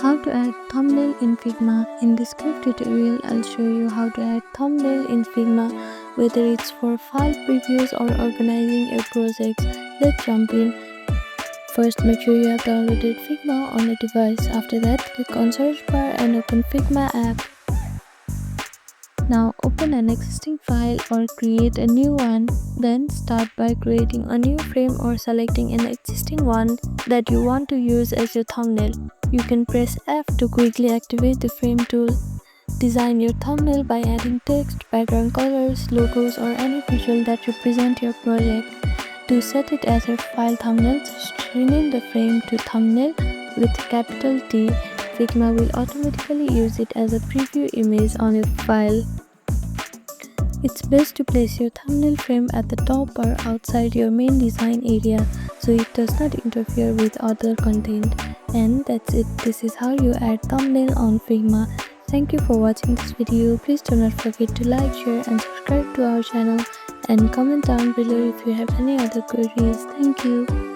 How to add thumbnail in Figma. In this quick tutorial, I'll show you how to add thumbnail in Figma, whether it's for file previews or organizing your projects. Let's jump in. First, make sure you have downloaded Figma on your device. After that, click on search bar and open Figma app. Now open an existing file or create a new one. Then start by creating a new frame or selecting an existing one that you want to use as your thumbnail. You can press F to quickly activate the frame tool. Design your thumbnail by adding text, background colors, logos, or any visual that represent your project. To set it as a file thumbnail, just rename the frame to thumbnail with capital T. Figma will automatically use it as a preview image on your file. It's best to place your thumbnail frame at the top or outside your main design area so it does not interfere with other content. And that's it. This is how you add thumbnail on Figma. Thank you for watching this video. Please do not forget to like, share and subscribe to our channel and comment down below if you have any other queries. Thank you.